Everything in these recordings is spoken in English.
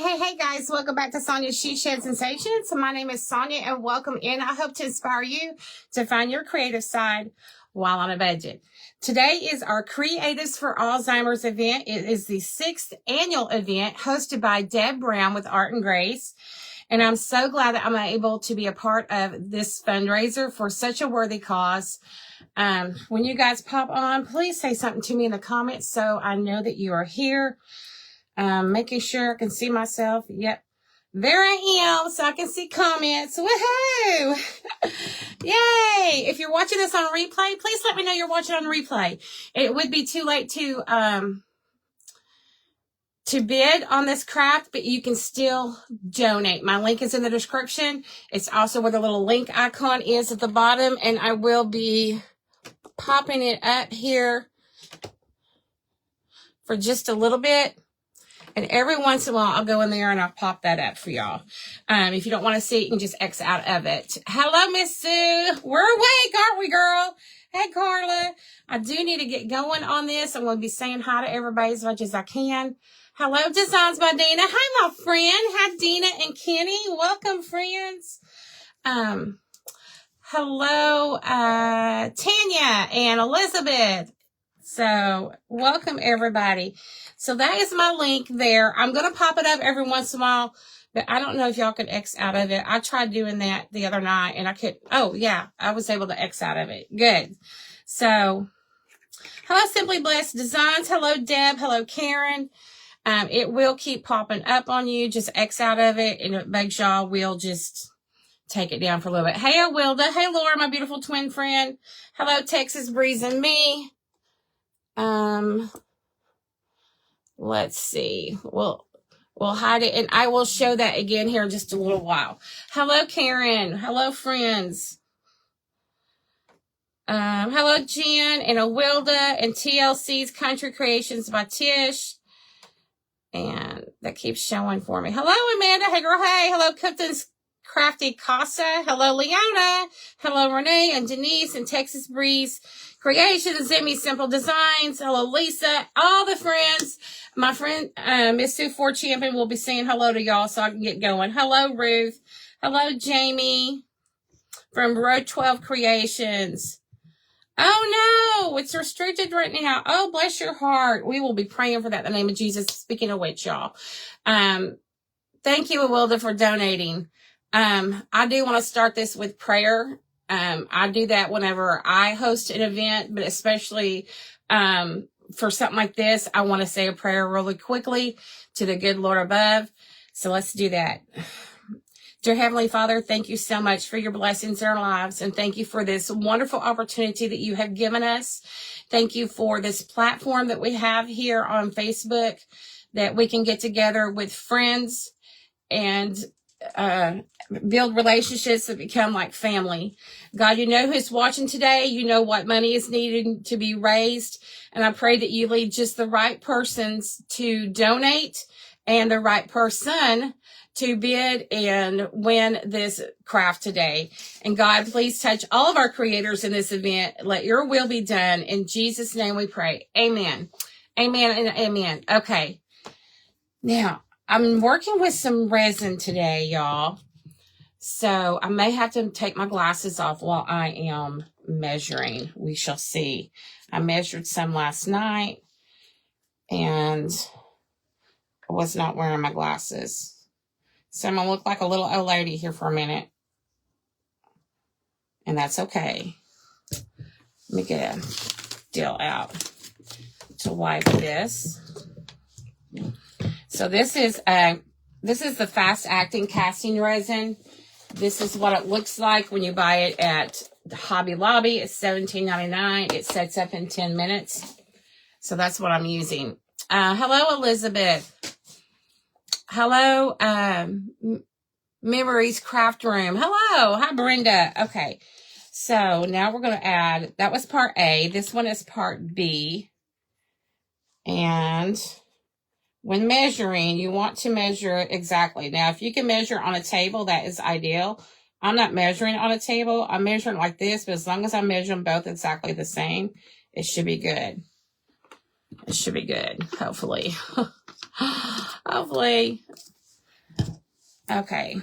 Hey guys, welcome back to Sonia's She Shed Sensations. So my name is Sonia and welcome in. I hope to inspire you to find your creative side while on a budget. Today is our Creatives for Alzheimer's event. It is the 6th annual event hosted by Deb Brown with Art and Grace. And I'm so glad that I'm able to be a part of this fundraiser for such a worthy cause. When you guys pop on, please say something to me in the comments so I know that you are here. Making sure I can see myself. Yep. There I am, so I can see comments. Woohoo! Yay! If you're watching this on replay, please let me know you're watching on replay. It would be too late to bid on this craft, but you can still donate. My link is in the description. It's also where the little link icon is at the bottom, and I will be popping it up here for just a little bit. And every once in a while, I'll go in there and I'll pop that up for y'all. If you don't want to see it, you can just X out of it. Hello, Miss Sue. We're awake, aren't we, girl? Hey, Carla. I do need to get going on this. I'm going to be saying hi to everybody as much as I can. Hello, Designs by Dina. Hi, my friend. Hi, Dina and Kenny. Welcome, friends. Hello, Tanya and Elizabeth. So welcome everybody. So that is my link there. I'm going to pop it up every once in a while, but I don't know if y'all can X out of it. I tried doing that the other night and I could, oh yeah, I was able to X out of it. Good. So hello, Simply Blessed Designs. Hello, Deb. Hello, Karen. It will keep popping up on you. Just X out of it and it makes y'all will just take it down for a little bit. Hey, Awilda. Hey, Laura, my beautiful twin friend. Hello, Texas Breeze and me. Let's see. We'll hide it and I will show that again here in just a little while. Hello, Karen. Hello, friends. Hello, Jen and Awilda and TLC's Country Creations by Tish. And that keeps showing for me. Hello, Amanda. Hey, girl. Hey. Hello, Cookton's Crafty Casa. Hello, Liana. Hello, Renee and Denise and Texas Breeze Creations, Zimmy Simple Designs. Hello, Lisa. All the friends. My friend, Miss Sue Ford Champion will be saying hello to y'all so I can get going. Hello, Ruth. Hello, Jamie from Road 12 Creations. Oh, no. It's restricted right now. Oh, bless your heart. We will be praying for that in the name of Jesus. Speaking of which, y'all. Thank you, Awilda, for donating. I do want to start this with prayer. I do that whenever I host an event, but especially for something like this, I want to say a prayer really quickly to the good Lord above. So let's do that. Dear Heavenly Father, thank you so much for your blessings in our lives. And thank you for this wonderful opportunity that you have given us. Thank you for this platform that we have here on Facebook that we can get together with friends and build relationships that become like family. God, you know who's watching today. You know what money is needed to be raised. And I pray that you lead just the right persons to donate and the right person to bid and win this craft today. And God, please touch all of our creators in this event. Let your will be done. In Jesus' name we pray. Amen. Amen and amen. Okay. Now, I'm working with some resin today, y'all. So I may have to take my glasses off while I am measuring. We shall see. I measured some last night and I was not wearing my glasses. So I'm going to look like a little old lady here for a minute. And that's okay. Let me get a deal out to wipe this. So this is the fast acting casting resin. This is what it looks like when you buy it at Hobby Lobby. It's $17.99. It sets up in 10 minutes. So that's what I'm using. Hello, Elizabeth. Hello, Memories Craft Room. Hello. Hi, Brenda. Okay. So now we're going to add, that was part A. This one is part B. And when measuring, you want to measure exactly. Now, if you can measure on a table, that is ideal. I'm not measuring on a table. I'm measuring like this, but as long as I measure them both exactly the same, it should be good. It should be good, hopefully. Hopefully. Okay,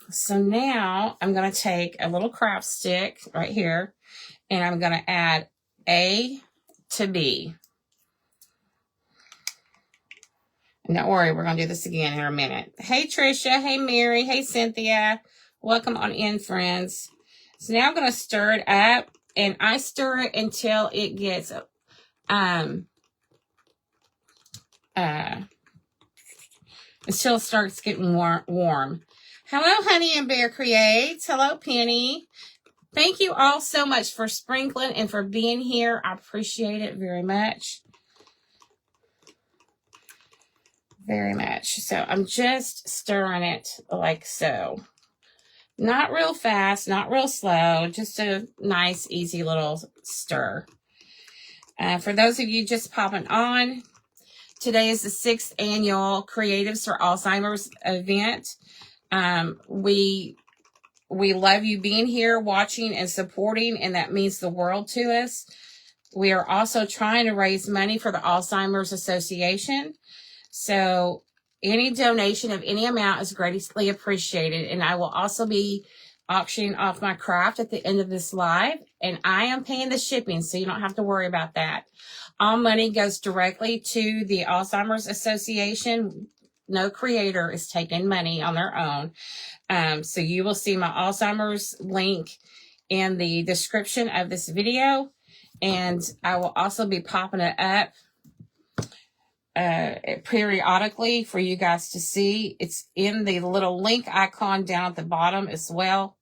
so now I'm going to take a little craft stick right here, and I'm going to add A to B. And don't worry, we're going to do this again in a minute. Hey, Trisha. Hey, Mary. Hey, Cynthia. Welcome on in, friends. So now I'm going to stir it up, and I stir it until it gets until it starts getting warm. Hello, Honey and Bear Creates. Hello, Penny. Thank you all so much for sprinkling and for being here. I appreciate it very much. Very much. So I'm just stirring it like so. Not real fast, not real slow, just a nice, easy little stir. For those of you just popping on, today is the 6th annual Creatives for Alzheimer's event. We love you being here, watching and supporting, and that means the world to us. We are also trying to raise money for the Alzheimer's Association. So any donation of any amount is greatly appreciated. And I will also be auctioning off my craft at the end of this live. And I am paying the shipping, so you don't have to worry about that. All money goes directly to the Alzheimer's Association. No creator is taking money on their own. So you will see my Alzheimer's link in the description of this video. And I will also be popping it up periodically for you guys to see. It's in the little link icon down at the bottom as well.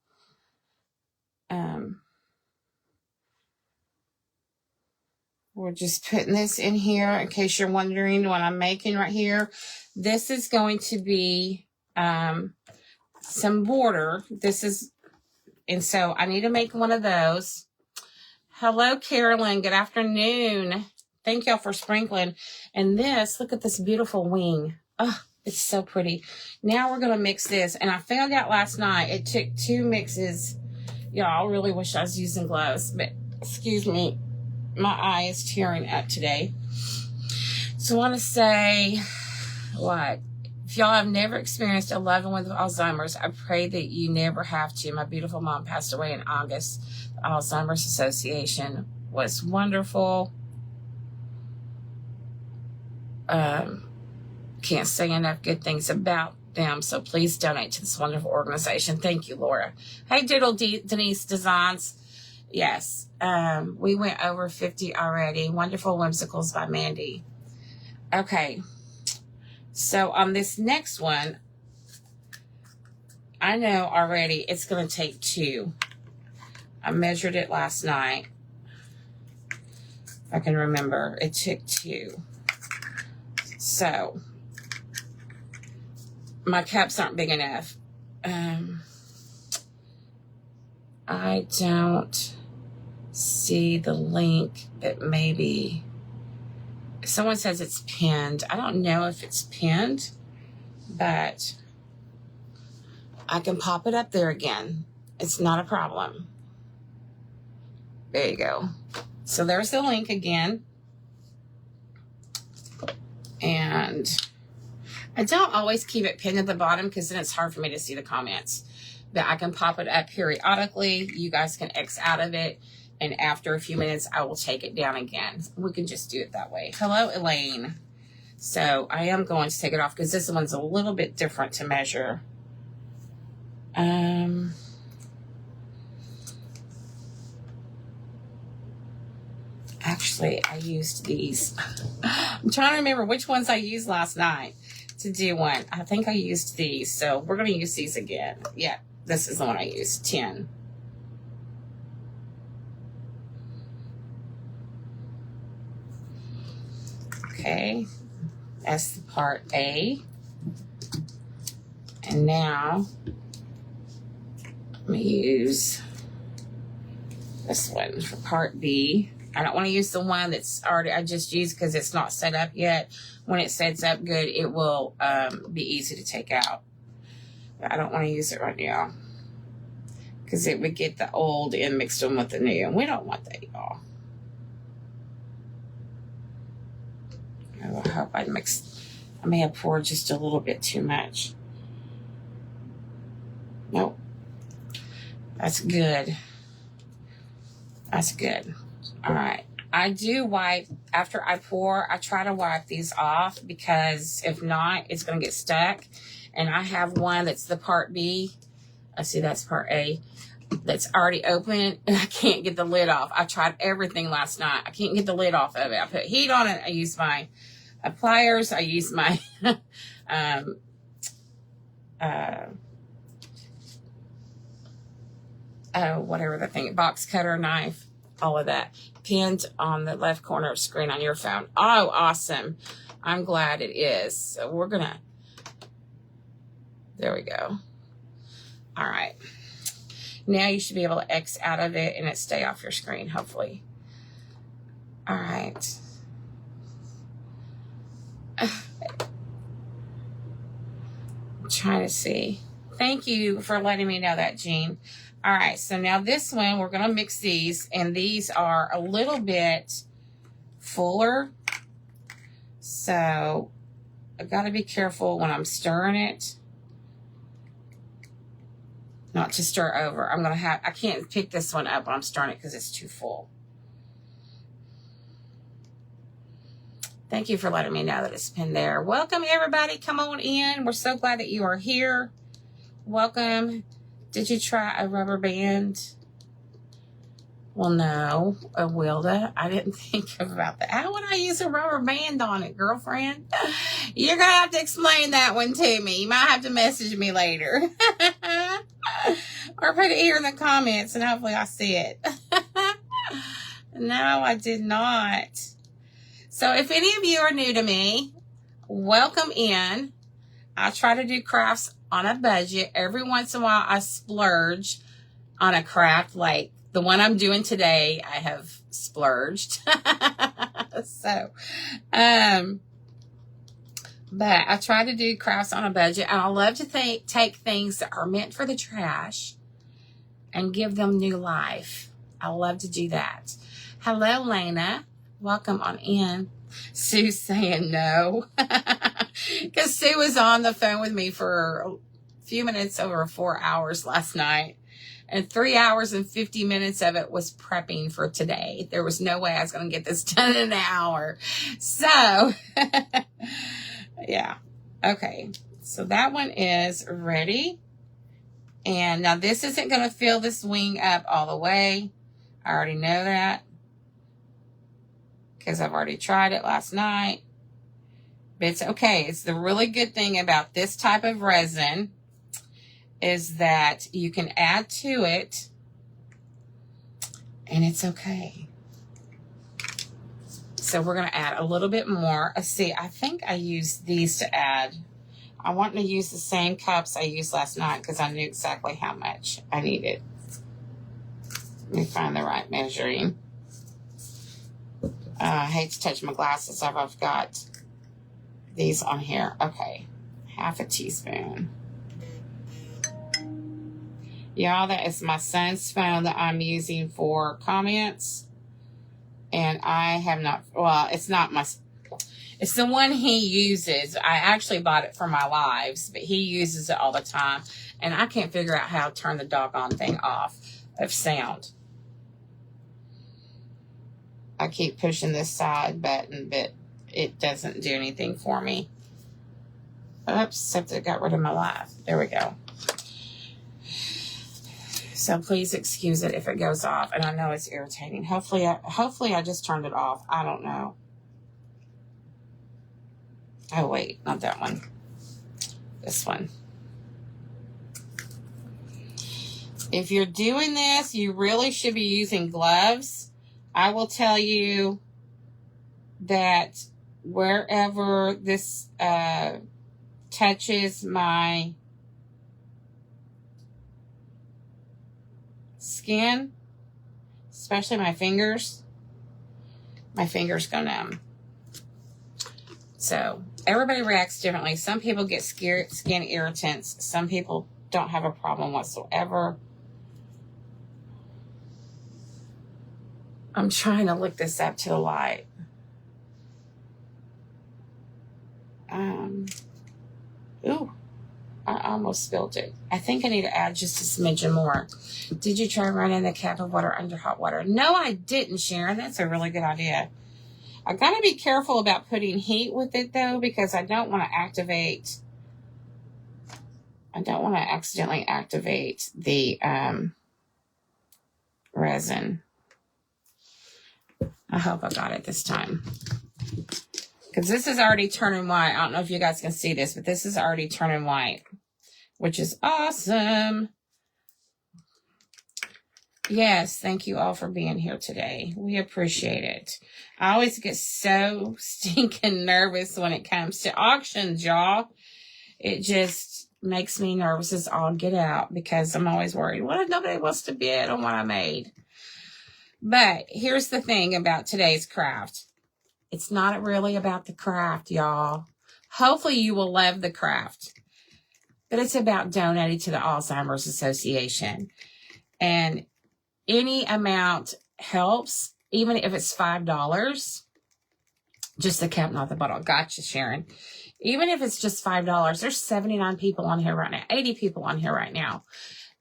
We're just putting this in here in case you're wondering what I'm making right here. This is going to be some border. And so I need to make one of those. Hello, Carolyn. Good afternoon. Thank y'all for sprinkling. And this, look at this beautiful wing. Oh, it's so pretty. Now we're going to mix this. And I found out last night it took 2 mixes. Y'all, I really wish I was using gloves. But, excuse me, my eye is tearing up today. So I want to say, what? If y'all have never experienced a loved one with Alzheimer's, I pray that you never have to. My beautiful mom passed away in August. The Alzheimer's Association was wonderful. Can't say enough good things about them, so please donate to this wonderful organization. Thank you, Laura. Hey, Doodle Denise Designs. Yes, we went over 50 already. Wonderful Whimsicals by Mandy. Okay, so on this next one, I know already it's going to take 2. I measured it last night. If I can remember, it took 2. So my cups aren't big enough. I don't see the link, but maybe someone says it's pinned. I don't know if it's pinned, but I can pop it up there again. It's not a problem. There you go. So there's the link again. And I don't always keep it pinned at the bottom because then it's hard for me to see the comments. But I can pop it up periodically. You guys can X out of it. And after a few minutes, I will take it down again. We can just do it that way. Hello, Elaine. So I am going to take it off because this one's a little bit different to measure. Actually, I used these. I'm trying to remember which ones I used last night to do one. I think I used these. So we're going to use these again. Yeah, this is the one I used, 10. Okay, that's the part A. And now I'm going to use this one for part B. I don't want to use the one that's already I just used because it's not set up yet. When it sets up good, it will be easy to take out. But I don't want to use it right now because it would get the old and mixed in with the new. And we don't want that, y'all. I hope I may have poured just a little bit too much. Nope. That's good. That's good. All right. I do wipe, after I pour, I try to wipe these off because if not, it's going to get stuck. And I have one that's the part B. I see that's part A. That's already open and I can't get the lid off. I tried everything last night. I can't get the lid off of it. I put heat on it. I use my pliers. I use my whatever the thing, box cutter knife, all of that. Pinned on the left corner of screen on your phone. Oh, awesome. I'm glad it is. So we're going to, there we go. All right. Now you should be able to X out of it and it stay off your screen, hopefully. All right. I'm trying to see. Thank you for letting me know that, Jean. All right, so now this one, we're going to mix these, and these are a little bit fuller. So I've got to be careful when I'm stirring it. Not to stir over. I can't pick this one up when I'm stirring it because it's too full. Thank you for letting me know that it's pinned there. Welcome, everybody. Come on in. We're so glad that you are here. Welcome. Did you try a rubber band? Well, no, Wilda. I didn't think about that. How would I use a rubber band on it, girlfriend? You're going to have to explain that one to me. You might have to message me later. Or put it here in the comments and hopefully I'll see it. No, I did not. So if any of you are new to me, welcome in. I try to do crafts on a budget. Every once in a while, I splurge on a craft. Like the one I'm doing today, I have splurged. So, but I try to do crafts on a budget. And I love to take things that are meant for the trash and give them new life. I love to do that. Hello, Lena. Welcome on in. Sue's saying no. Because Sue was on the phone with me for a few minutes over 4 hours last night. And 3 hours and 50 minutes of it was prepping for today. There was no way I was going to get this done in an hour. So, yeah. Okay. So that one is ready. And now this isn't going to fill this wing up all the way. I already know that, because I've already tried it last night. But it's okay. It's the really good thing about this type of resin is that you can add to it and it's okay. So we're going to add a little bit more. Let's see, I think I used these to add. I want to use the same cups I used last night because I knew exactly how much I needed. Let me find the right measuring. I hate to touch my glasses. I've got these on here. Okay. Half a teaspoon. Y'all, that is my son's phone that I'm using for comments. And I have not, well, it's not my, it's the one he uses. I actually bought it for my lives, but he uses it all the time. And I can't figure out how to turn the doggone thing off of sound. I keep pushing this side button, but it doesn't do anything for me. Oops, except it got rid of my live. There we go. So please excuse it if it goes off. And I know it's irritating. Hopefully I just turned it off. I don't know. Oh, wait, not that one. This one. If you're doing this, you really should be using gloves. I will tell you that wherever this touches my skin, especially my fingers go numb. So everybody reacts differently. Some people get skin irritants. Some people don't have a problem whatsoever. I'm trying to look this up to the light. Ooh, almost spilled it. I think I need to add just a smidgen more. Did you try running the cap of water under hot water? No, I didn't, Sharon. That's a really good idea. I got to be careful about putting heat with it, though, because I don't want to activate. I don't want to accidentally activate the resin. I hope I got it this time. Because this is already turning white. I don't know if you guys can see this, but this is already turning white, which is awesome. Yes, thank you all for being here today. We appreciate it. I always get so stinking nervous when it comes to auctions, y'all. It just makes me nervous as all get out because I'm always worried, what if nobody wants to bid on what I made? But here's the thing about today's craft. It's not really about the craft, y'all. Hopefully you will love the craft. But it's about donating to the Alzheimer's Association. And any amount helps, even if it's $5. Just the cap, not the bottle. Gotcha, Sharon. Even if it's just $5, there's 79 people on here right now, 80 people on here right now.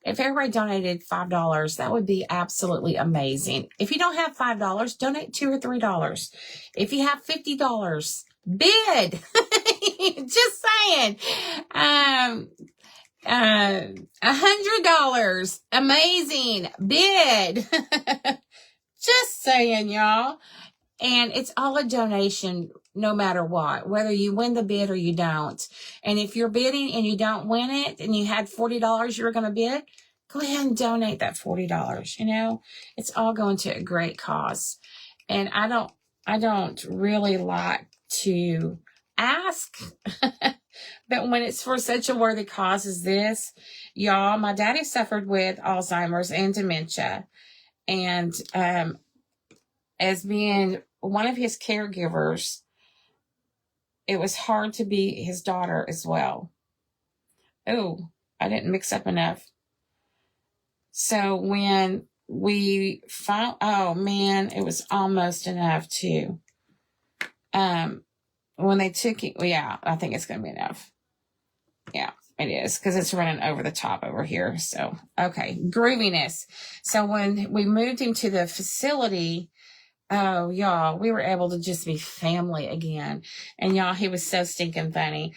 If everybody donated $5, that would be absolutely amazing. If you don't have $5, donate $2 or $3. If you have $50, bid. Just saying. $100, amazing, bid. Just saying, y'all. And it's all a donation, no matter what, whether you win the bid or you don't. And if you're bidding and you don't win it and you had $40 you were going to bid, go ahead and donate that $40. You know, it's all going to a great cause. And I don't really like to ask, but when it's for such a worthy cause as this, y'all, my daddy suffered with Alzheimer's and dementia. And, as being one of his caregivers, it was hard to be his daughter as well. Oh, I didn't mix up enough. So when we found, oh man, it was almost enough too. When they took it, well, yeah, I think it's going to be enough. Yeah, it is, because it's running over the top over here. So, okay, grooviness. So when we moved him to the facility, oh, y'all, we were able to just be family again. And y'all, he was so stinking funny.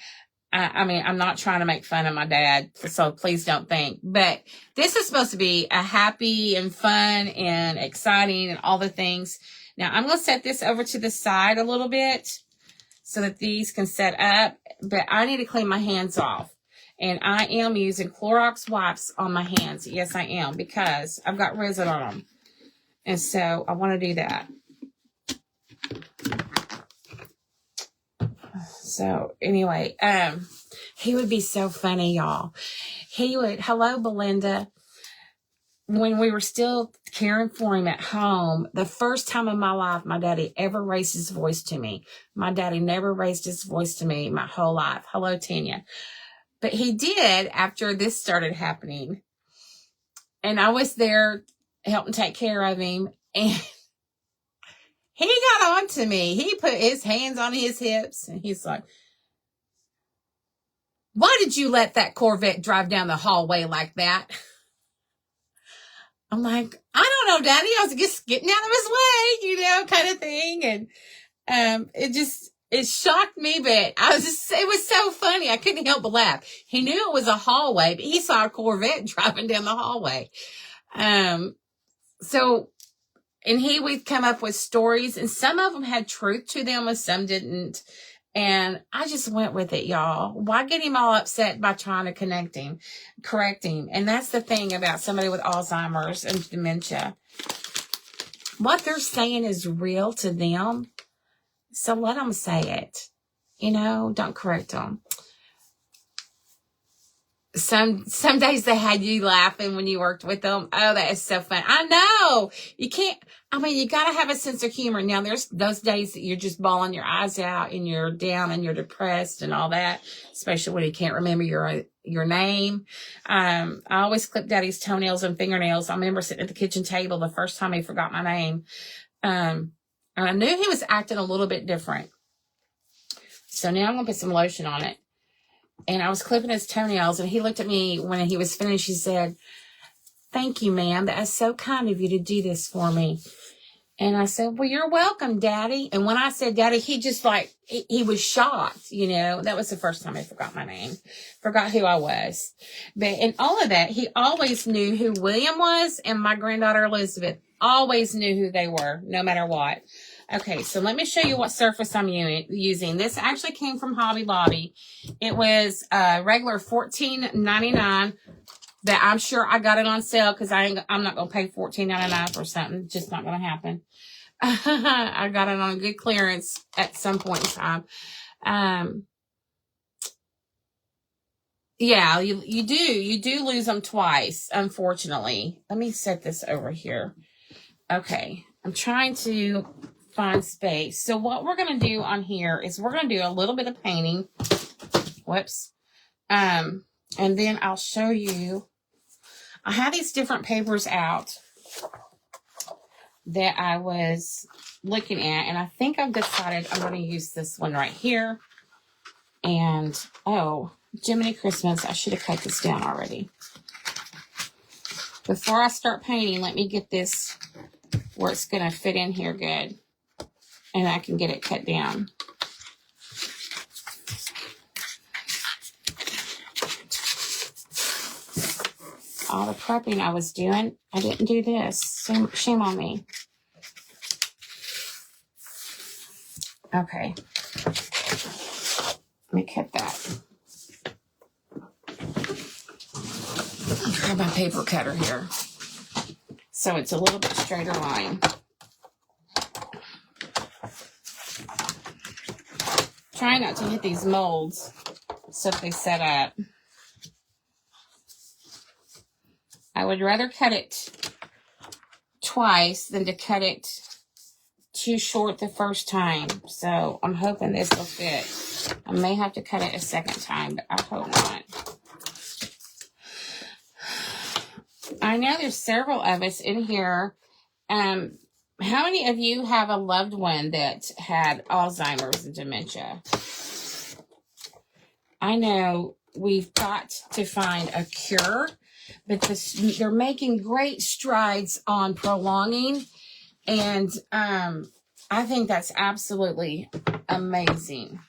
I mean, I'm not trying to make fun of my dad, so please don't think. But this is supposed to be a happy and fun and exciting and all the things. Now, I'm going to set this over to the side a little bit so that these can set up. But I need to clean my hands off. And I am using Clorox wipes on my hands. Yes, I am, because I've got resin on them. And so I want to do that. So anyway, he would be so funny, y'all. He would, hello, Belinda. When we were still caring for him at home, the first time in my life my daddy ever raised his voice to me. My daddy never raised his voice to me my whole life. Hello, Tanya. But he did after this started happening. And I was there helping take care of him. And he got on to me. He put his hands on his hips. And he's like, why did you let that Corvette drive down the hallway like that? I'm like, I don't know, Daddy. I was just getting out of his way, you know, kind of thing. And it shocked me, but it was so funny. I couldn't help but laugh. He knew it was a hallway, but he saw a Corvette driving down the hallway. And we'd come up with stories, and some of them had truth to them and some didn't. And I just went with it, y'all. Why get him all upset by trying to correct him? And that's the thing about somebody with Alzheimer's and dementia. What they're saying is real to them. So let them say it. You know, don't correct them. Some days they had you laughing when you worked with them. Oh, that is so fun. I know. You can't, you got to have a sense of humor. Now, there's those days that you're just bawling your eyes out and you're down and you're depressed and all that, especially when you can't remember your name. I always clip Daddy's toenails and fingernails. I remember sitting at the kitchen table the first time he forgot my name. And I knew he was acting a little bit different. So now I'm going to put some lotion on it. And I was clipping his toenails, and he looked at me when he was finished. He said, "Thank you, ma'am. That is so kind of you to do this for me." And I said, "Well, you're welcome, Daddy." And when I said Daddy, he just like, he was shocked, you know. That was the first time I forgot my name, forgot who I was. But in all of that, he always knew who William was, and my granddaughter Elizabeth always knew who they were, no matter what. Okay, so let me show you what surface I'm using. This actually came from Hobby Lobby. It was regular $14.99. That I'm sure I got it on sale because I'm not going to pay $14.99 for something. Just not going to happen. I got it on a good clearance at some point in time. Yeah, you do lose them twice, unfortunately. Let me set this over here. Okay, I'm trying to find space. So what we're going to do on here is we're going to do a little bit of painting. Whoops. And then I'll show you. I had these different papers out that I was looking at, and I think I've decided I'm going to use this one right here. And, oh, Jiminy Christmas, I should have cut this down already. Before I start painting, let me get this where it's going to fit in here good, and I can get it cut down. All the prepping I was doing, I didn't do this. Shame on me. Okay. Let me cut that. I'll grab my paper cutter here. So it's a little bit straighter line. Try not to hit these molds so that they set up. I would rather cut it twice than to cut it too short the first time. So I'm hoping this will fit. I may have to cut it a second time, but I hope not. I know there's several of us in here. How many of you have a loved one that had Alzheimer's and dementia? I know we've got to find a cure, but they're making great strides on prolonging, and I think that's absolutely amazing.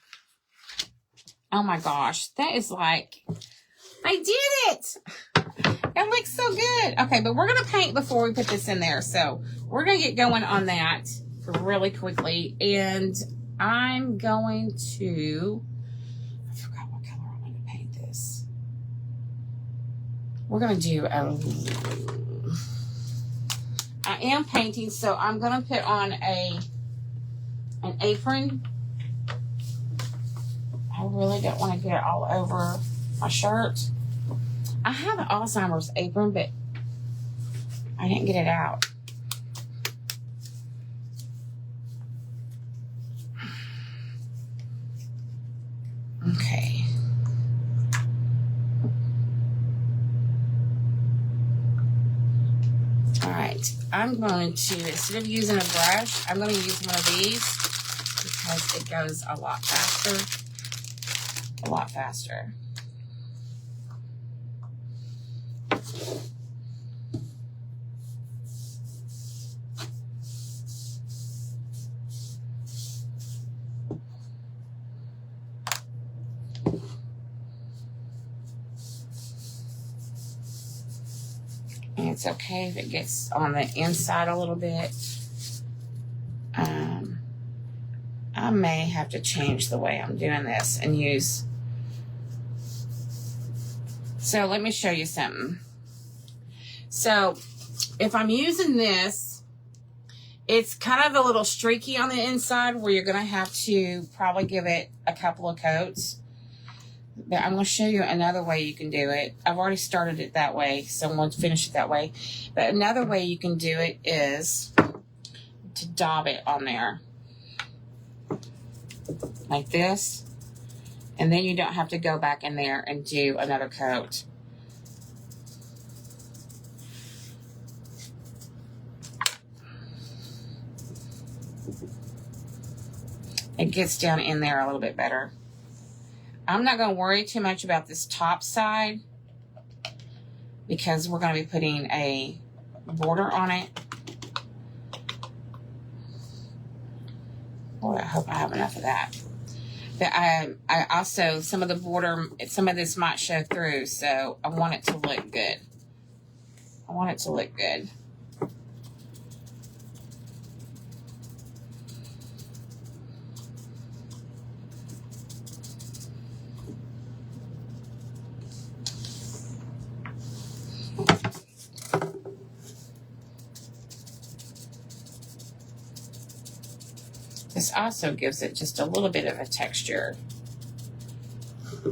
Oh my gosh, that is like, I did it! It looks so good. Okay, but we're going to paint before we put this in there, so we're going to get going on that really quickly, and I'm going to, I forgot what color I'm going to paint this. We're going to do I am painting, so I'm going to put on an apron. I really don't want to get it all over my shirt. I have an Alzheimer's apron, but I didn't get it out. Okay. All right. I'm going to, instead of using a brush, I'm going to use one of these because it goes a lot faster. A lot faster. And it's okay if it gets on the inside a little bit. I may have to change the way I'm doing this and use. So let me show you something. So if I'm using this, it's kind of a little streaky on the inside where you're going to have to probably give it a couple of coats. But I'm going to show you another way you can do it. I've already started it that way, so I'm going to finish it that way. But another way you can do it is to daub it on there. Like this. And then you don't have to go back in there and do another coat. It gets down in there a little bit better. I'm not going to worry too much about this top side because we're going to be putting a border on it. Boy, I hope I have enough of that. But I also, some of the border, some of this might show through, so I want it to look good. I want it to look good. This also gives it just a little bit of a texture.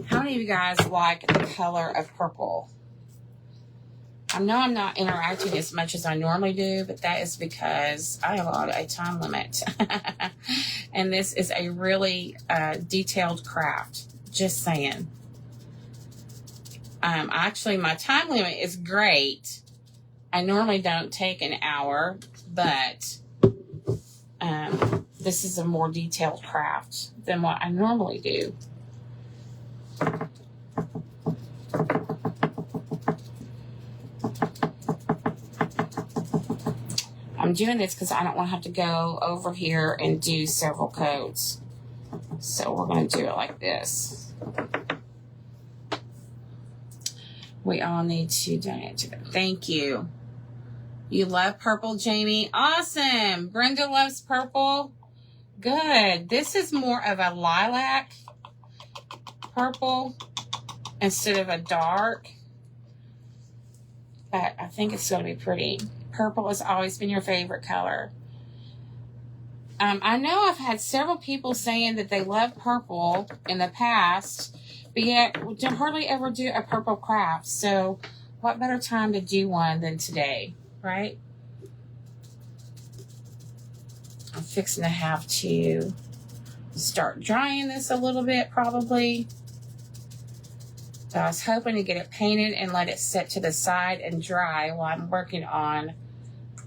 How many of you guys like the color of purple? I know I'm not interacting as much as I normally do, but that is because I have a time limit. And this is a really detailed craft. Just saying. Actually, my time limit is great. I normally don't take an hour, but this is a more detailed craft than what I normally do. I'm doing this because I don't want to have to go over here and do several coats. So we're going to do it like this. We all need to donate to them. Thank you. You love purple, Jamie? Awesome. Brenda loves purple. Good. This is more of a lilac purple instead of a dark. But I think it's going to be pretty. Purple has always been your favorite color. I know I've had several people saying that they love purple in the past, but yet we don't hardly ever do a purple craft. So what better time to do one than today, right? I'm fixing to have to start drying this a little bit probably. So I was hoping to get it painted and let it set to the side and dry while I'm working on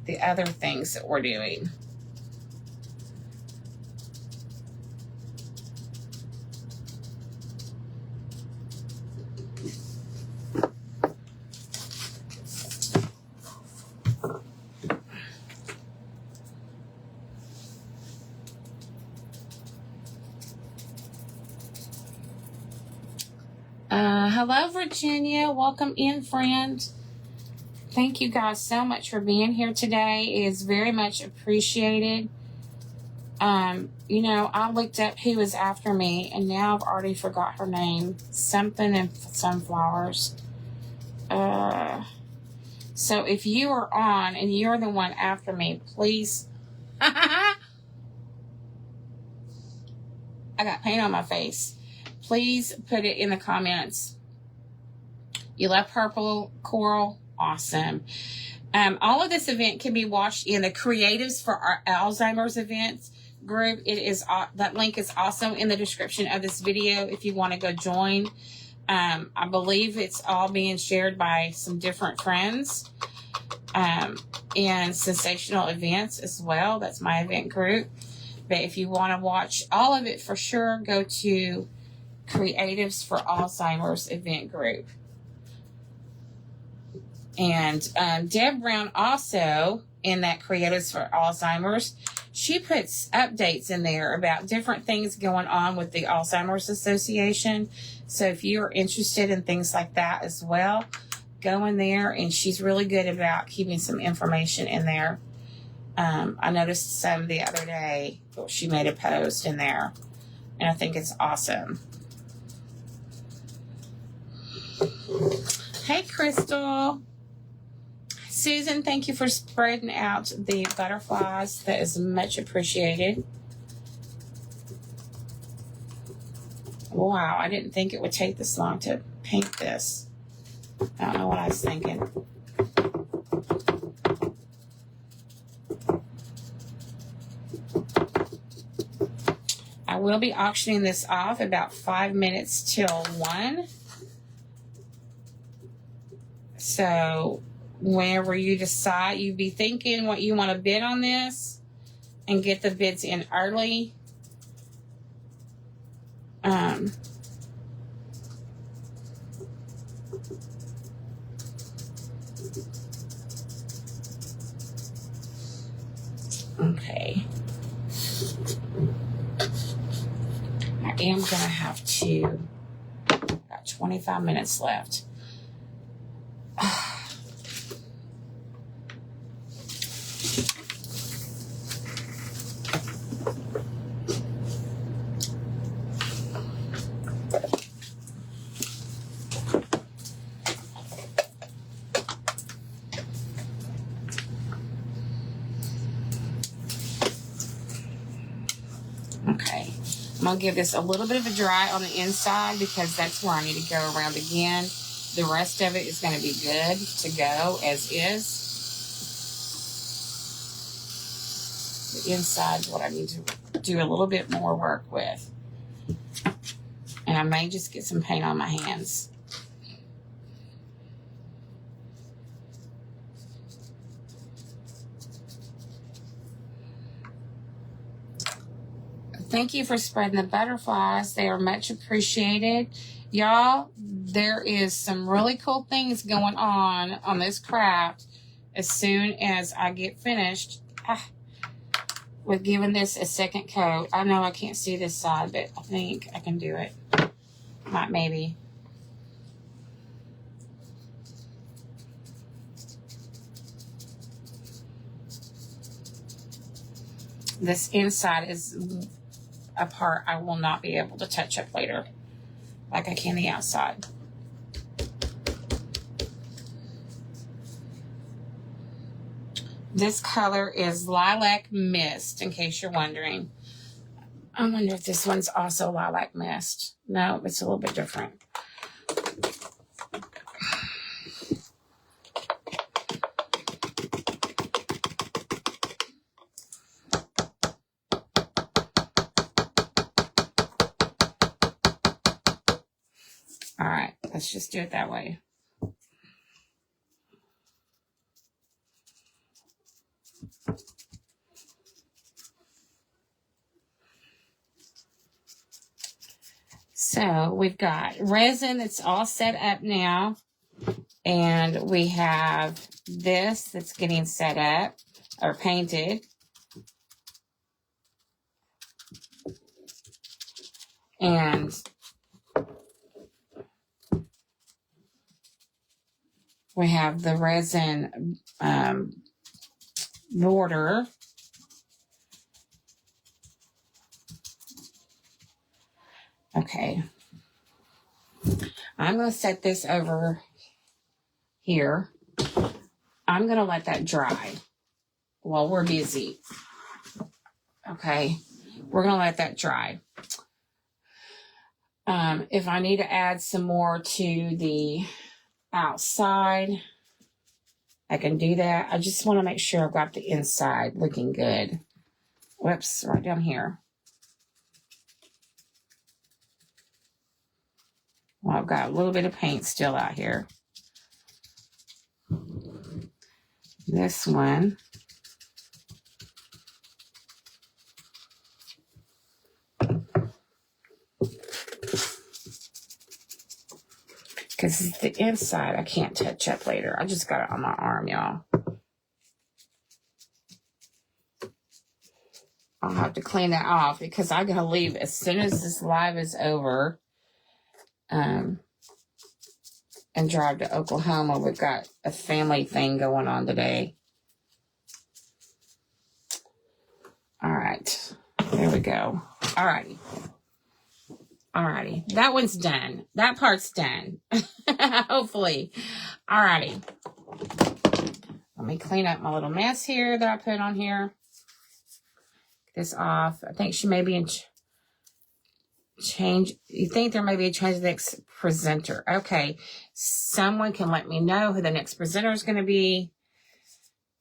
the other things that we're doing. Hello, Virginia. Welcome in, friend. Thank you guys so much for being here today. It is very much appreciated. You know, I looked up who was after me, and now I've already forgot her name. Something in sunflowers. So if you are on and you're the one after me, please. I got paint on my face. Please put it in the comments. You love purple, coral, awesome. All of this event can be watched in the Creatives for our Alzheimer's events group. It is that link is also in the description of this video if you want to go join. I believe it's all being shared by some different friends and Sensational Events as well. That's my event group. But if you want to watch all of it for sure, go to Creatives for Alzheimer's event group. And Deb Brown also in that Creatives for Alzheimer's, she puts updates in there about different things going on with the Alzheimer's Association. So if you're interested in things like that as well, go in there, and she's really good about keeping some information in there. I noticed some the other day. She made a post in there, and I think it's awesome. Hey, Crystal. Susan, thank you for spreading out the butterflies. That is much appreciated. Wow, I didn't think it would take this long to paint this. I don't know what I was thinking. I will be auctioning this off about 5 minutes till 1. So whenever you decide, you be thinking what you want to bid on this and get the bids in early. Okay. I am going to have to, got 25 minutes left. Okay. I'm going to give this a little bit of a dry on the inside because that's where I need to go around again. The rest of it is going to be good to go as is. The inside is what I need to do a little bit more work with. And I may just get some paint on my hands. Thank you for spreading the butterflies. They are much appreciated. Y'all, there is some really cool things going on this craft as soon as I get finished with giving this a second coat. I know I can't see this side, but I think I can do it. Might maybe. This inside is a part I will not be able to touch up later like I can the outside. This color is Lilac Mist, in case you're wondering. I wonder if this one's also Lilac Mist. No, it's a little bit different. All right, let's just do it that way. So we've got resin that's all set up now. And we have this that's getting set up or painted. And we have the resin border. Okay. I'm going to set this over here. I'm going to let that dry while we're busy. Okay. We're going to let that dry. If I need to add some more to the outside, I can do that. I just want to make sure I've got the inside looking good. Whoops, right down here. Well, I've got a little bit of paint still out here. This one. Because the inside I can't touch up later. I just got it on my arm, y'all. I'll have to clean that off because I'm going to leave as soon as this live is over. And drive to Oklahoma. We've got a family thing going on today. All right. There we go. All righty. All righty. That one's done. That part's done. Hopefully. All righty. Let me clean up my little mess here that I put on here. Get this off. I think she may be in change. You think there may be a change of the next presenter. Okay. Someone can let me know who the next presenter is going to be.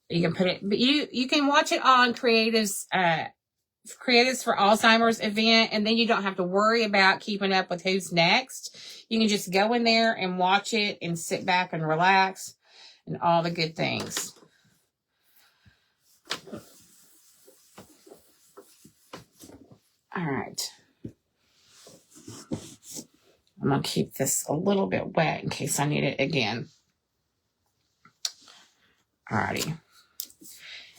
You can put it, but you can watch it on Creatives for Alzheimer's event, and then you don't have to worry about keeping up with who's next. You can just go in there and watch it and sit back and relax and all the good things. All right. I'm going to keep this a little bit wet in case I need it again. Alrighty.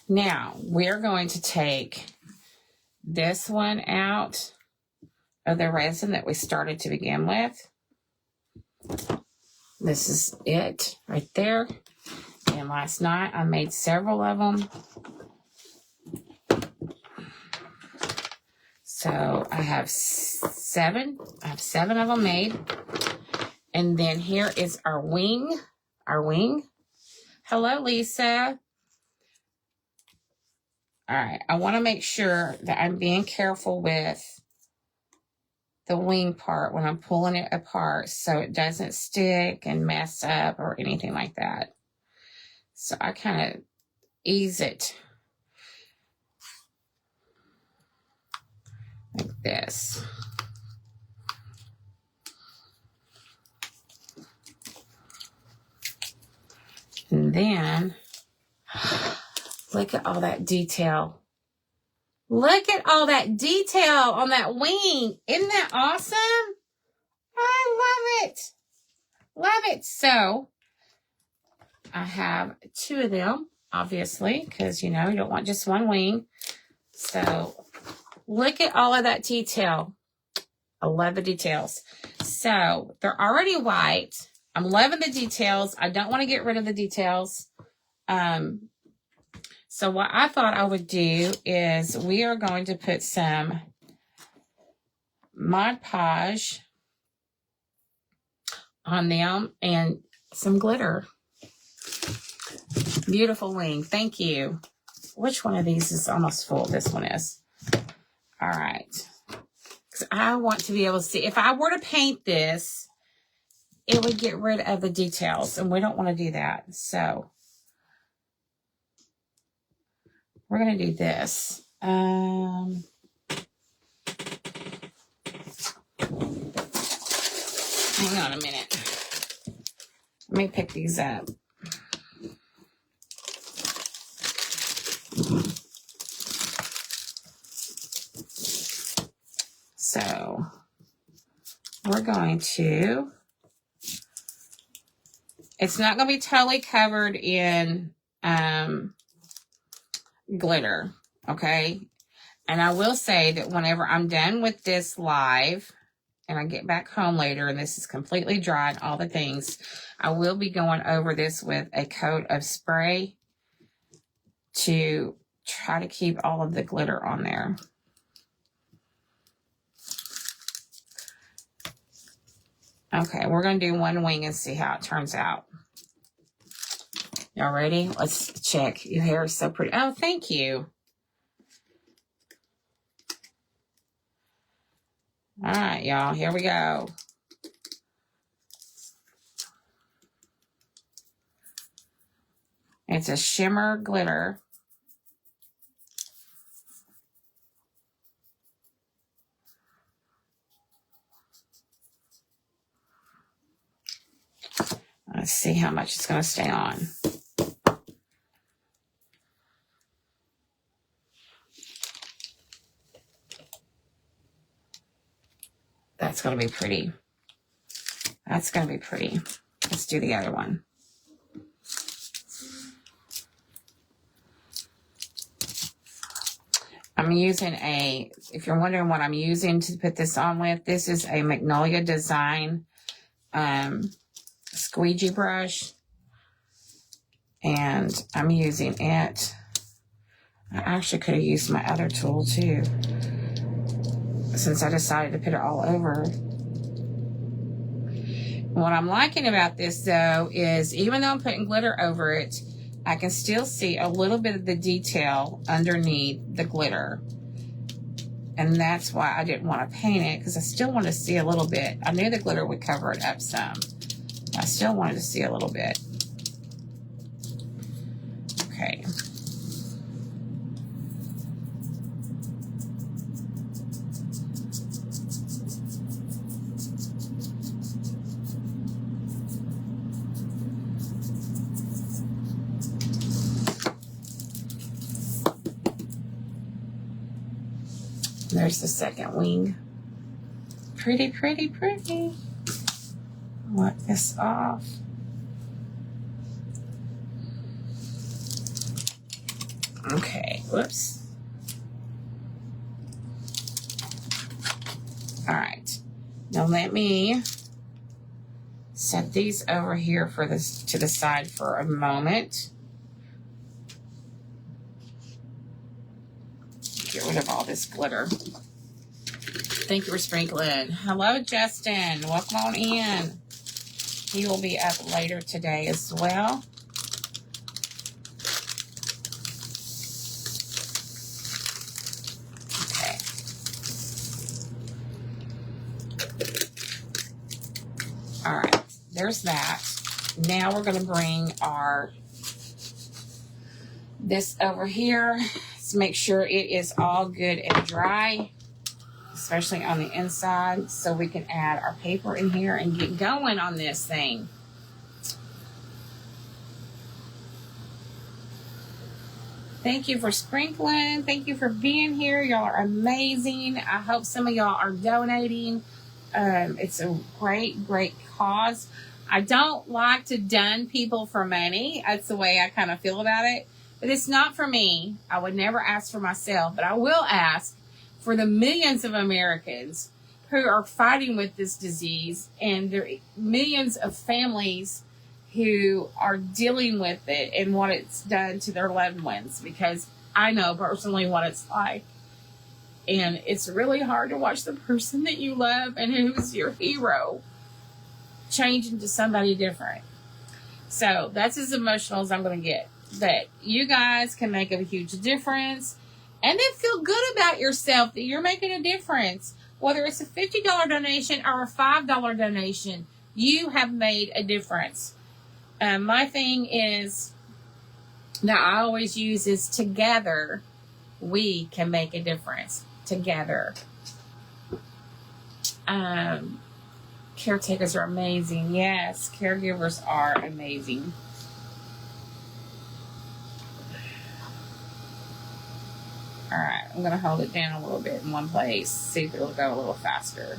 Now, we're going to take this one out of the resin that we started to begin with. This is it right there. And last night, I made several of them. So I have 7. I have 7 of them made. And then here is our wing. Our wing. Hello, Lisa. All right. I want to make sure that I'm being careful with the wing part when I'm pulling it apart so it doesn't stick and mess up or anything like that. So I kind of ease it like this. And then, look at all that detail. Look at all that detail on that wing. Isn't that awesome? I love it. Love it. So, I have 2 of them, obviously, because, you know, you don't want just one wing. So, look at all of that detail. I love the details. So, they're already white. I'm loving the details. I don't want to get rid of the details. So what I thought I would do is we are going to put some Mod Podge on them and some glitter. Beautiful wing. Thank you. Which one of these is almost full? This one is. All right. 'Cause I want to be able to see. If I were to paint this, it would get rid of the details, and we don't want to do that. So we're going to do this. Hang on a minute. Let me pick these up. So we're going to, it's not going to be totally covered in glitter, okay? And I will say that whenever I'm done with this live and I get back home later and this is completely dry and all the things, I will be going over this with a coat of spray to try to keep all of the glitter on there. Okay, we're going to do one wing and see how it turns out. Y'all ready? Let's check. Your hair is so pretty. Oh, thank you. All right, y'all. Here we go. It's a shimmer glitter. Let's see how much it's going to stay on. That's going to be pretty. That's going to be pretty. Let's do the other one. I'm using a, if you're wondering what I'm using to put this on with, this is a Magnolia Design squeegee brush. And I'm using it. I actually could have used my other tool too, since I decided to put it all over. What I'm liking about this though is even though I'm putting glitter over it, I can still see a little bit of the detail underneath the glitter. And that's why I didn't want to paint it, because I still want to see a little bit. I knew the glitter would cover it up some. I still wanted to see a little bit. Okay. There's the second wing. Pretty, pretty, pretty. this off. Okay, whoops. All right, now let me set these over here for this to the side for a moment. Get rid of all this glitter. Thank you for sprinkling. Hello, Justin. Welcome on in. He will be up later today as well. Okay. All right. There's that. Now we're going to bring this over here. Let's make sure it is all good and dry, especially on the inside, so we can add our paper in here and get going on this thing. Thank you for sprinkling. Thank you for being here. Y'all are amazing. I hope some of y'all are donating. It's a great, great cause. I don't like to dun people for money. That's the way I kind of feel about it. But it's not for me. I would never ask for myself, but I will ask for the millions of Americans who are fighting with this disease, and there are millions of families who are dealing with it and what it's done to their loved ones, because I know personally what it's like. And it's really hard to watch the person that you love and who's your hero change into somebody different. So that's as emotional as I'm going to get. But you guys can make a huge difference. And then feel good about yourself that you're making a difference. Whether it's a $50 donation or a $5 donation, you have made a difference. My thing is that I always use is together we can make a difference. Together. Caretakers are amazing. Yes, caregivers are amazing. All right, I'm going to hold it down a little bit in one place, see if it'll go a little faster.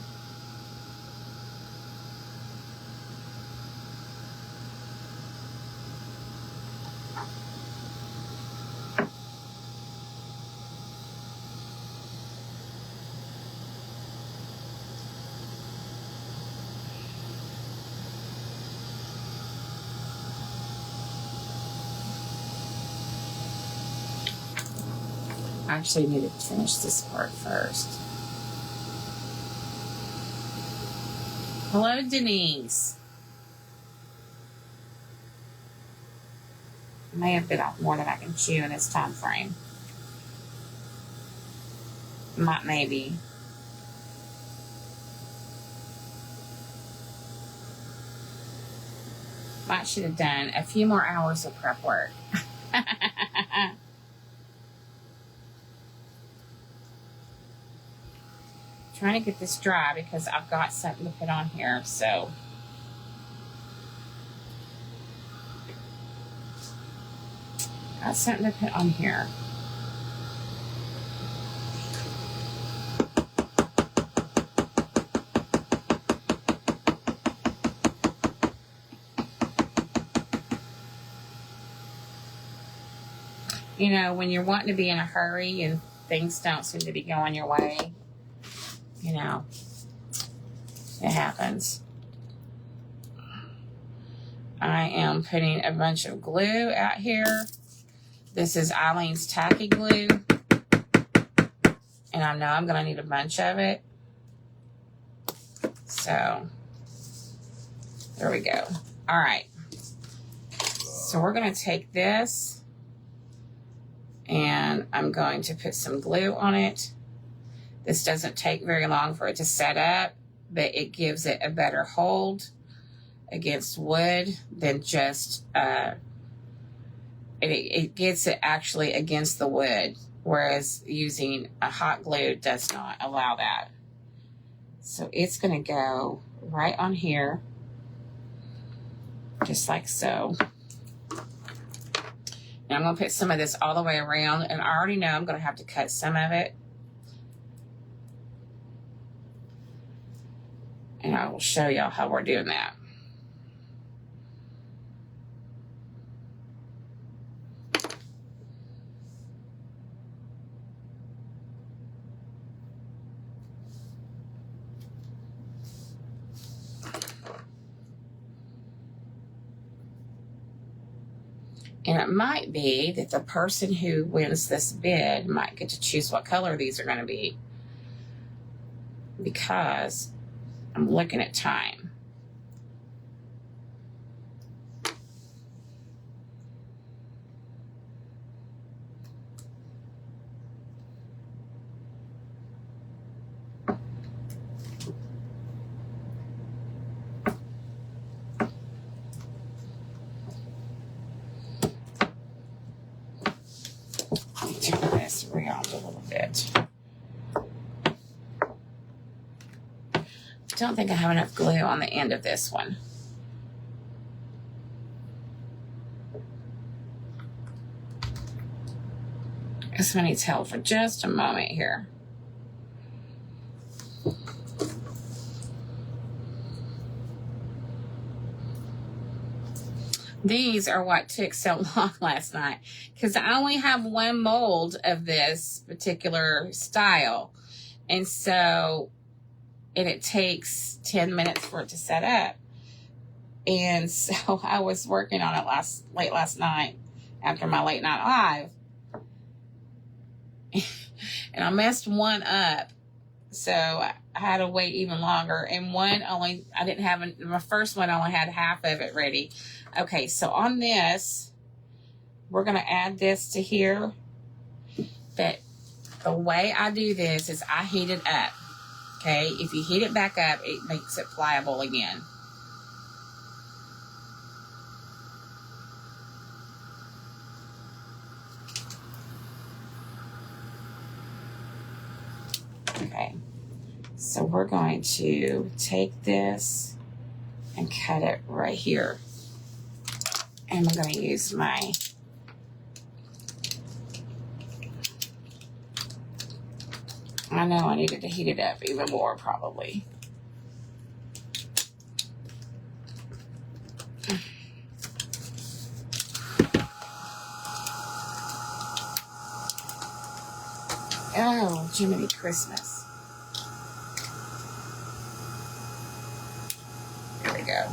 I actually need to finish this part first. Hello, Denise. I may have bit off more than I can chew in this time frame. Maybe. Might should have done a few more hours of prep work. Trying to get this dry because I've got something to put on here, so got something to put on here. You know, when you're wanting to be in a hurry and things don't seem to be going your way, you know, it happens. I am putting a bunch of glue out here. This is Eileen's tacky glue. And I know I'm going to need a bunch of it. So, there we go. All right. So we're going to take this and I'm going to put some glue on it. This doesn't take very long for it to set up, but it gives it a better hold against wood than just, it gets it actually against the wood, whereas using a hot glue does not allow that. So it's going to go right on here, just like so. And I'm going to put some of this all the way around, and I already know I'm going to have to cut some of it. And I will show y'all how we're doing that. And it might be that the person who wins this bid might get to choose what color these are going to be, because I'm looking at time. Turn this around a little bit. I don't think I have enough glue on the end of this one. This one needs held for just a moment here. These are what took so long last night, because I only have one mold of this particular style. And it takes 10 minutes for it to set up. And so I was working on it late last night after my late night live. And I messed one up. So I had to wait even longer. And my first one only had half of it ready. Okay, so on this, we're going to add this to here. But the way I do this is I heat it up. Okay, if you heat it back up, it makes it pliable again. Okay, so we're going to take this and cut it right here. And I'm going to use my I know I needed to heat it up even more probably. Oh, Jiminy Christmas. There we go.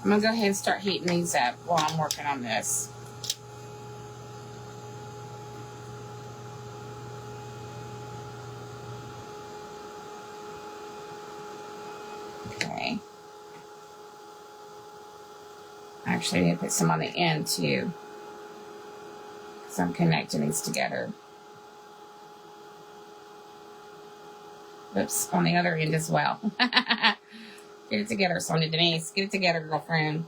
I'm going to go ahead and start heating these up while I'm working on this. Okay. Actually, I need to put some on the end too, because I'm connecting these together. Oops, on the other end as well. Get it together, Sonia Denise. Get it together, girlfriend.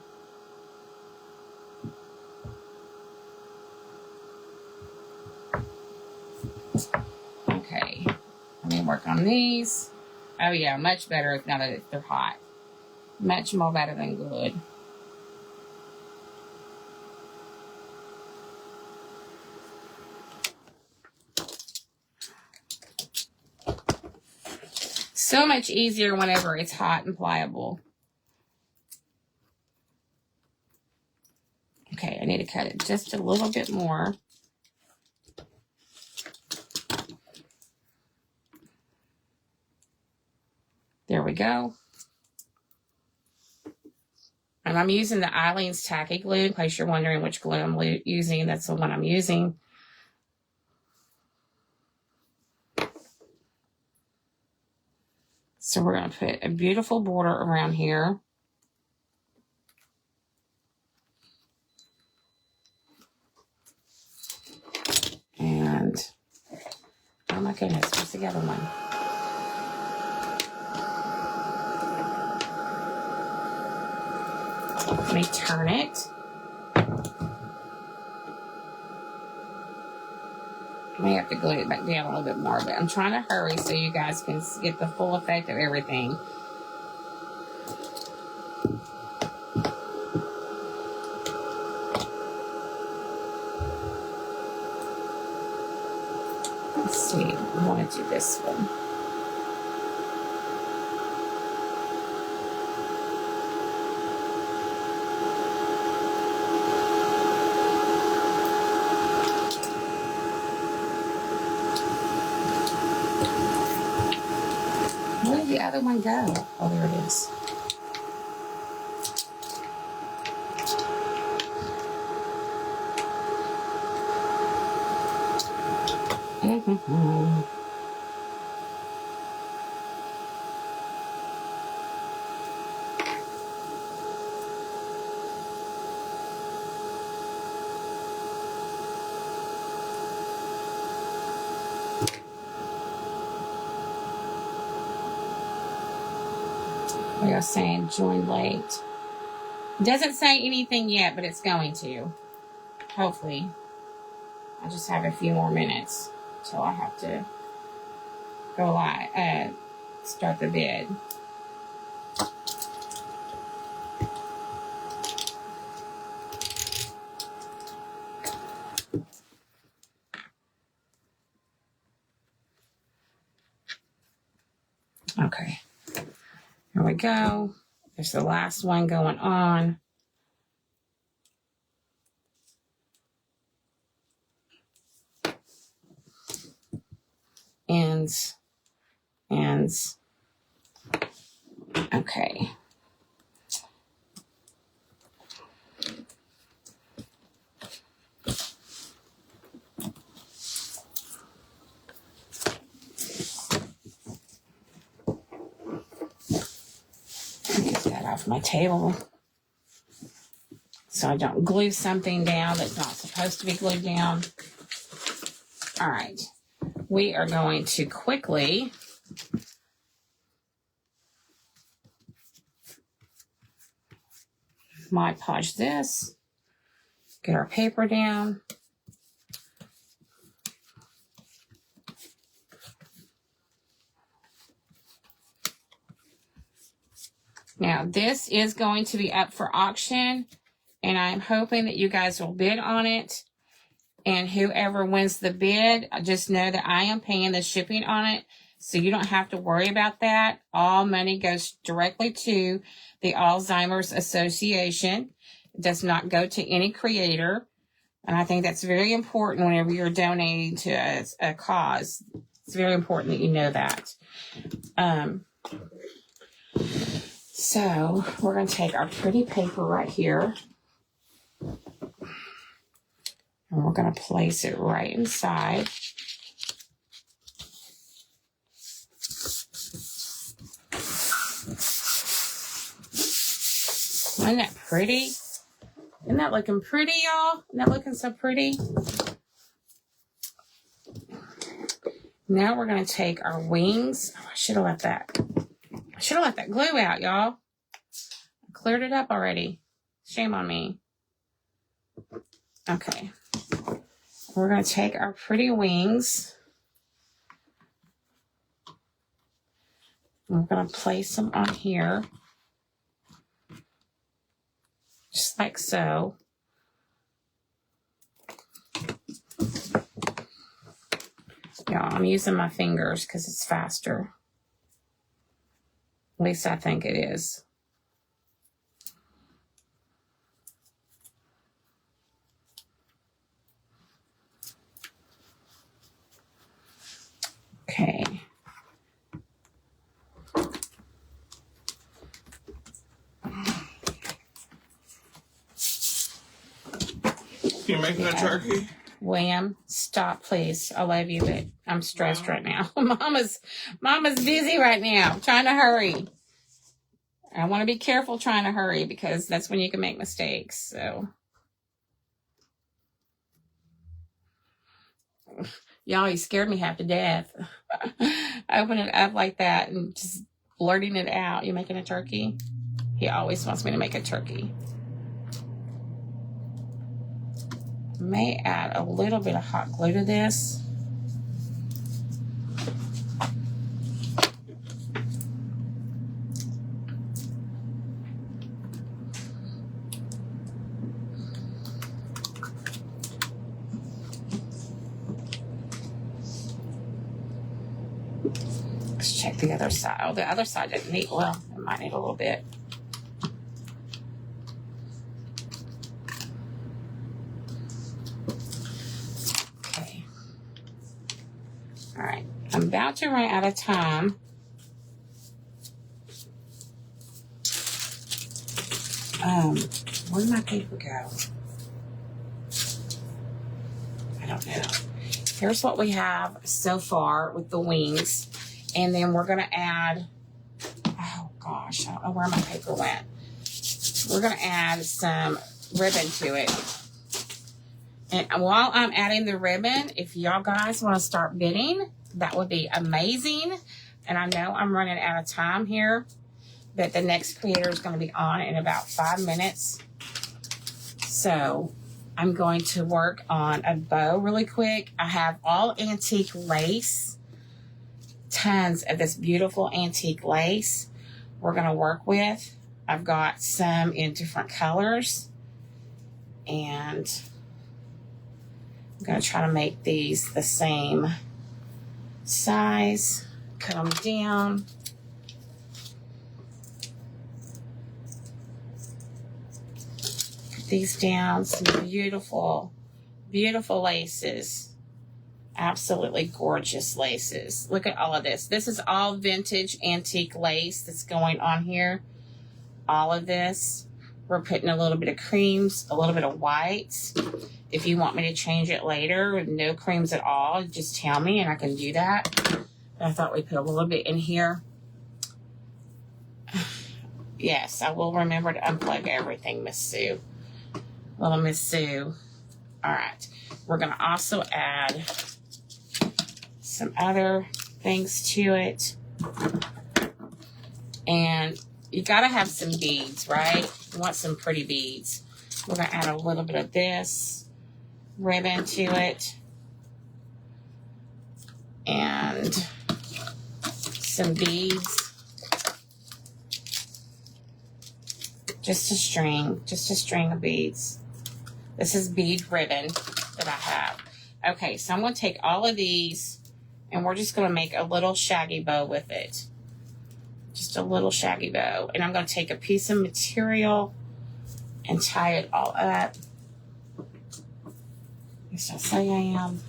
Okay. Let me work on these. Oh, yeah, much better now that they're hot. Much more better than good. So much easier whenever it's hot and pliable. Okay, I need to cut it just a little bit more. There we go. And I'm using the Eileen's Tacky Glue, in case you're wondering which glue I'm using. That's the one I'm using. So we're going to put a beautiful border around here. And, oh my goodness, where's the other one? Let me turn it. I may have to glue it back down a little bit more, but I'm trying to hurry so you guys can get the full effect of everything. Let's see, I want to do this one. Where did the other one go? Oh, there it is. We are saying join late. It doesn't say anything yet, but it's going to. Hopefully. I just have a few more minutes till I have to go live, start the bid. Okay. Here we go. There's the last one going on. Ends. Okay. Get that off my table so I don't glue something down that's not supposed to be glued down. All right. We are going to quickly Mod Podge this, get our paper down. Now, this is going to be up for auction, and I'm hoping that you guys will bid on it. And whoever wins the bid, just know that I am paying the shipping on it, so you don't have to worry about that. All money goes directly to the Alzheimer's Association. It does not go to any creator. And I think that's very important whenever you're donating to a cause. It's very important that you know that. So we're going to take our pretty paper right here. And we're going to place it right inside. Isn't that pretty? Isn't that looking pretty, y'all? Isn't that looking so pretty? Now we're going to take our wings. Oh, I should have left that glue out, y'all. I cleared it up already. Shame on me. Okay. We're going to take our pretty wings. We're going to place them on here. Just like so. Y'all, I'm using my fingers because it's faster. At least I think it is. Okay. You making a turkey? William, stop, please. I love you, but I'm stressed right now. Mama's busy right now, trying to hurry. I want to be careful trying to hurry because that's when you can make mistakes. So, y'all, you scared me half to death. Open it up like that and just blurting it out. You making a turkey? He always wants me to make a turkey. May add a little bit of hot glue to this. Let's check the other side. Oh, the other side didn't need, well, it might need a little bit. Okay. All right. I'm about to run out of time. Where did my paper go? I don't know. here's what we have so far with the wings. And then we're going to add, oh gosh, I don't know where my paper went. We're going to add some ribbon to it. And while I'm adding the ribbon, if y'all guys want to start bidding, that would be amazing. And I know I'm running out of time here, but the next creator is going to be on in about 5 minutes. So I'm going to work on a bow really quick. I have all antique lace, tons of this beautiful antique lace we're going to work with. I've got some in different colors, and I'm going to try to make these the same size. Cut them down. Put these down. Some beautiful, beautiful laces. Absolutely gorgeous laces. Look at all of this. This is all vintage antique lace that's going on here. All of this. We're putting a little bit of creams, a little bit of whites. If you want me to change it later with no creams at all, just tell me and I can do that. I thought we'd put a little bit in here. Yes, I will remember to unplug everything, Miss Sue. Little Miss Sue. All right. We're going to also add some other things to it. And you got to have some beads, right? You want some pretty beads. We're going to add a little bit of this ribbon to it. And some beads. Just a string of beads. This is bead ribbon that I have. Okay, so I'm going to take all of these and we're just going to make a little shaggy bow with it. Just a little shaggy bow. And I'm going to take a piece of material and tie it all up. Yes, I say I am.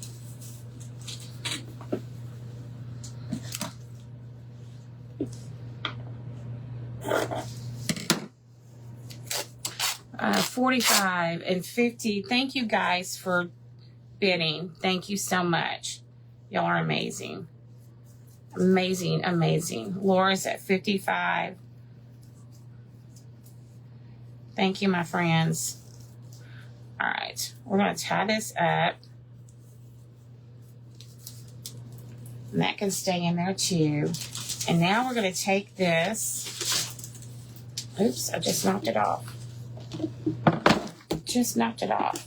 $45 and $50. Thank you guys for bidding. Thank you so much. Y'all are amazing. Amazing, amazing. Laura's at $55. Thank you, my friends. All right, we're going to tie this up. And that can stay in there too. And now we're going to take this. Oops, I just knocked it off. Just knocked it off.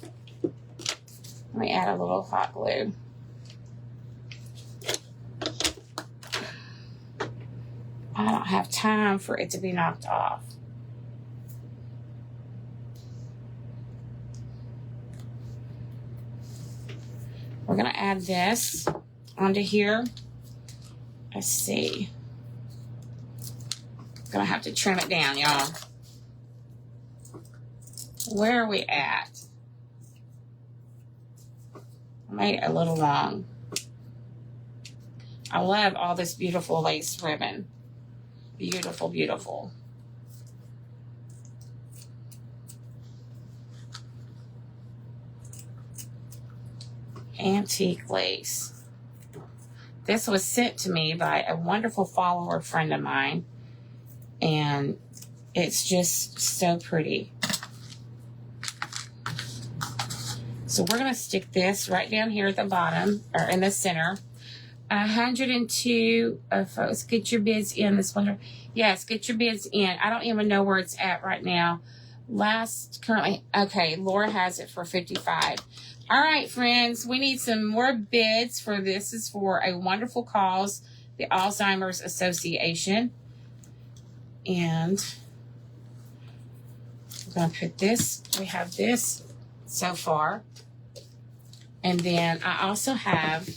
Let me add a little hot glue. I don't have time for it to be knocked off. We're going to add this onto here. Let's see. I'm going to have to trim it down, y'all. Where are we at? I made it a little long. I love all this beautiful lace ribbon. Beautiful, beautiful. Antique lace. This was sent to me by a wonderful follower friend of mine, and it's just so pretty. So we're going to stick this right down here at the bottom, or in the center. 102 folks, get your bids in this winter. Yes, get your bids in. I don't even know where it's at right now. Currently, okay, Laura has it for 55. All right, friends, we need some more bids for this. Is for a wonderful cause, the Alzheimer's Association. And we're going to put this, we have this so far. And then I also have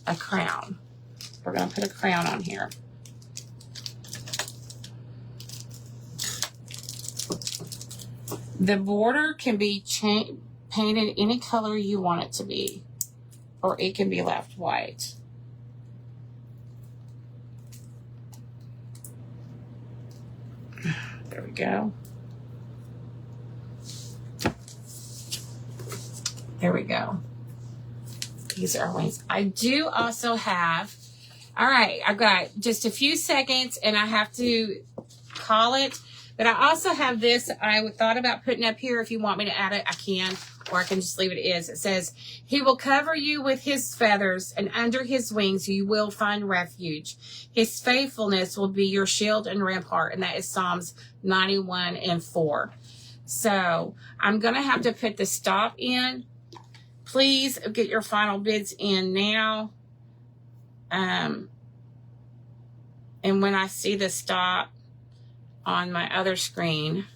a crown. We're going to put a crown on here. The border can be painted any color you want it to be, or it can be left white. There we go. There we go. These are wings. I do also have, all right, I've got just a few seconds and I have to call it. But I also have this I thought about putting up here. If you want me to add it, I can. Or I can just leave it as. It says, he will cover you with his feathers, and under his wings you will find refuge. His faithfulness will be your shield and rampart. And that is Psalms 91:4. So I'm going to have to put the stop in. Please get your final bids in now. And when I see the stop on my other screen.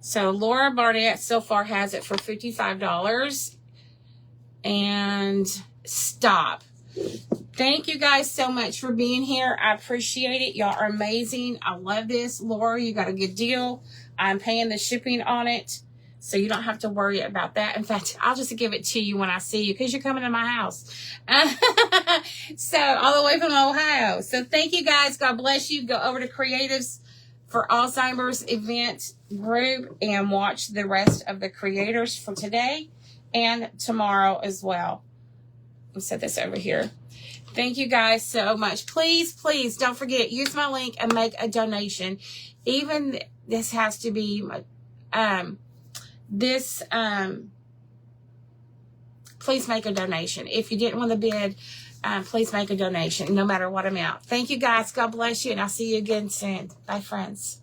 So Laura Barnett so far has it for $55. And stop. Thank you guys so much for being here. I appreciate it. Y'all are amazing. I love this. Laura, you got a good deal. I'm paying the shipping on it, so you don't have to worry about that. In fact, I'll just give it to you when I see you because you're coming to my house. So all the way from Ohio. So thank you guys. God bless you. Go over to Creatives for Alzheimer's event group and watch the rest of the creators for today and tomorrow as well. I'll set this over here. Thank you guys so much. Please, please don't forget, use my link and make a donation. Even this has to be, please make a donation. If you didn't want to bid, please make a donation, no matter what amount. Thank you guys. God bless you, and I'll see you again soon. Bye, friends.